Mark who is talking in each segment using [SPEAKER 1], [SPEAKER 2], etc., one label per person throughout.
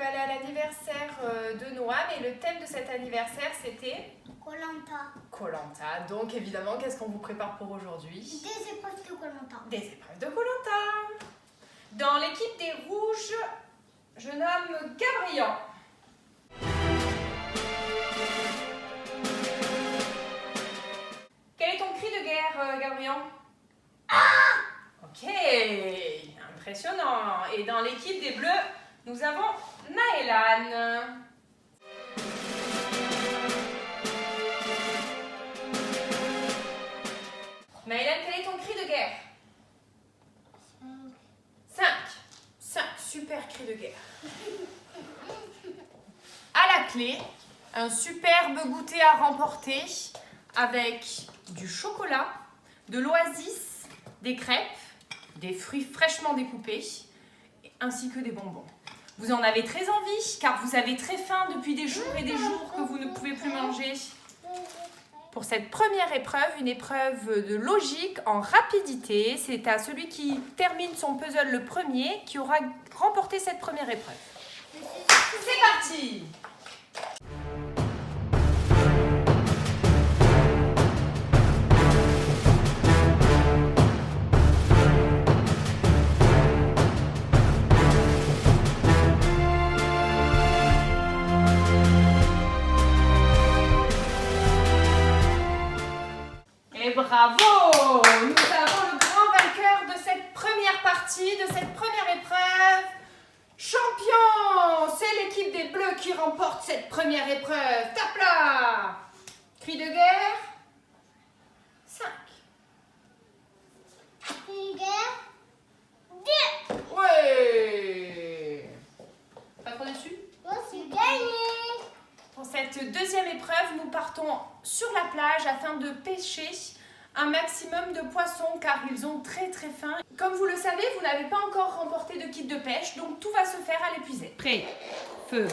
[SPEAKER 1] allé à l'anniversaire de Noam et le thème de cet anniversaire c'était
[SPEAKER 2] Koh-Lanta.
[SPEAKER 1] Koh-Lanta. Donc évidemment, qu'est-ce qu'on vous prépare pour aujourd'hui?
[SPEAKER 2] Des épreuves de Koh-Lanta.
[SPEAKER 1] Des épreuves de Koh-Lanta. Dans l'équipe des rouges, je nomme Gabriel. Quel est ton cri de guerre, Gabriel? Ok, impressionnant. Et dans l'équipe des bleus, nous avons Naëlan. Naëlan, quel est ton cri de guerre? 5. 5, super cri de guerre. À la clé, un superbe goûter à remporter avec du chocolat, de l'oasis, des crêpes, des fruits fraîchement découpés, ainsi que des bonbons. Vous en avez très envie, car vous avez très faim depuis des jours et des jours que vous ne pouvez plus manger. Pour cette première épreuve, une épreuve de logique en rapidité, c'est à celui qui termine son puzzle le premier qui aura remporté cette première épreuve. C'est parti! Et bravo! Nous avons le grand vainqueur de cette première partie, de cette première épreuve. Champion! C'est l'équipe des Bleus qui remporte cette première épreuve. Tape là! Cri de guerre. 5.
[SPEAKER 2] Cri de guerre. 10.
[SPEAKER 1] Ouais! Pas trop déçu?
[SPEAKER 2] Moi, c'est gagné.
[SPEAKER 1] Pour cette deuxième épreuve, nous partons sur la plage afin de pêcher un maximum de poissons car ils ont très très faim. Comme vous le savez, vous n'avez pas encore remporté de kit de pêche, donc tout va se faire à l'épuisette. Prêt, feu,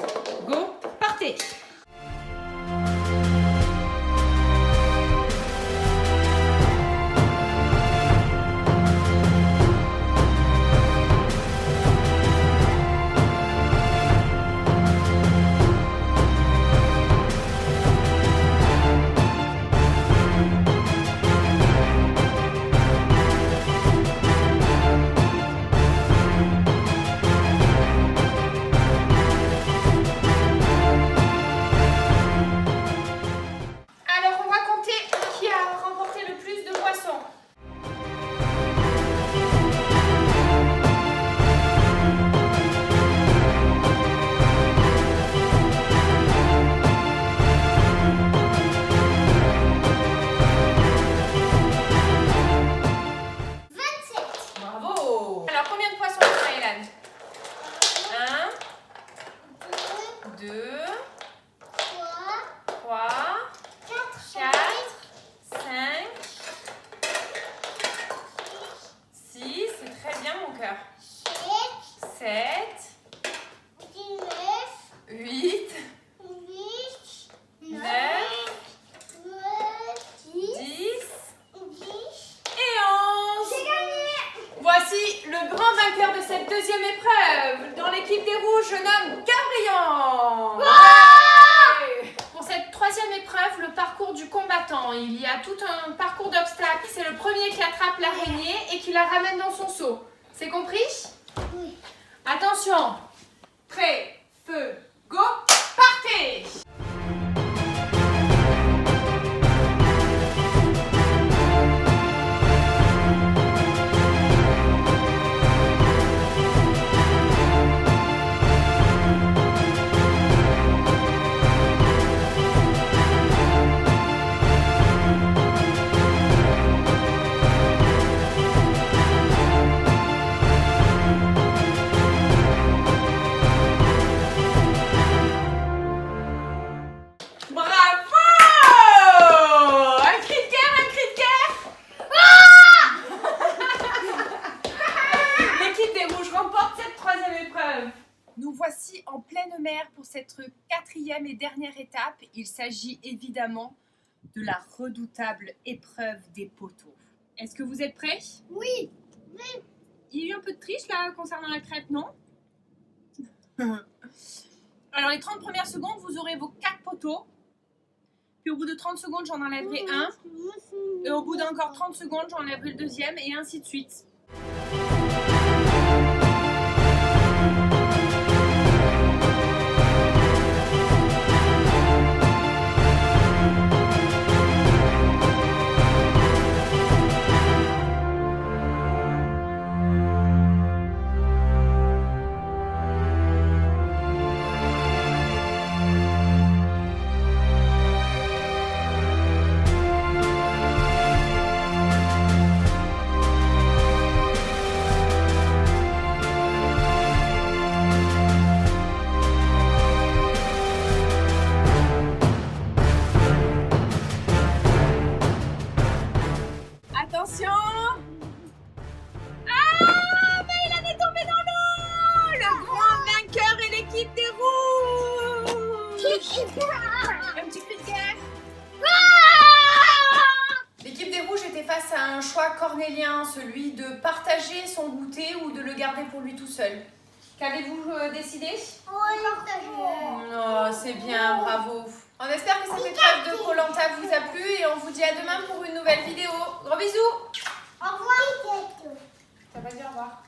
[SPEAKER 1] go, partez! De cette deuxième épreuve, dans l'équipe des rouges, je nomme Gabriel. Ouais. Pour cette troisième épreuve, le parcours du combattant, il y a tout un parcours d'obstacles. C'est le premier qui attrape l'araignée et qui la ramène dans son seau. C'est compris?
[SPEAKER 2] Oui.
[SPEAKER 1] Attention, prêt, feu, go, partez! Nous voici en pleine mer pour cette quatrième et dernière étape. Il s'agit évidemment de la redoutable épreuve des poteaux. Est-ce que vous êtes prêts?
[SPEAKER 2] Oui.
[SPEAKER 1] Il y a eu un peu de triche là concernant la crêpe, non? Alors les 30 premières secondes, vous aurez vos 4 poteaux. Puis au bout de 30 secondes, j'en enlèverai un. Et au bout d'encore 30 secondes, j'enlèverai le deuxième et ainsi de suite. Attention! Ah, mais il en est tombé dans l'eau! Le grand vainqueur est l'équipe des rouges! Un petit cri de guerre! L'équipe des rouges était face à un choix cornélien, celui de partager son goûter ou de le garder pour lui tout seul. Qu'avez-vous décidé? Oh, c'est bien, bravo! On espère que cette épreuve de Koh-Lanta vous a plu et on vous dit à demain pour une nouvelle vidéo. Gros bisous!
[SPEAKER 2] Au revoir.
[SPEAKER 1] T'as pas dit au revoir?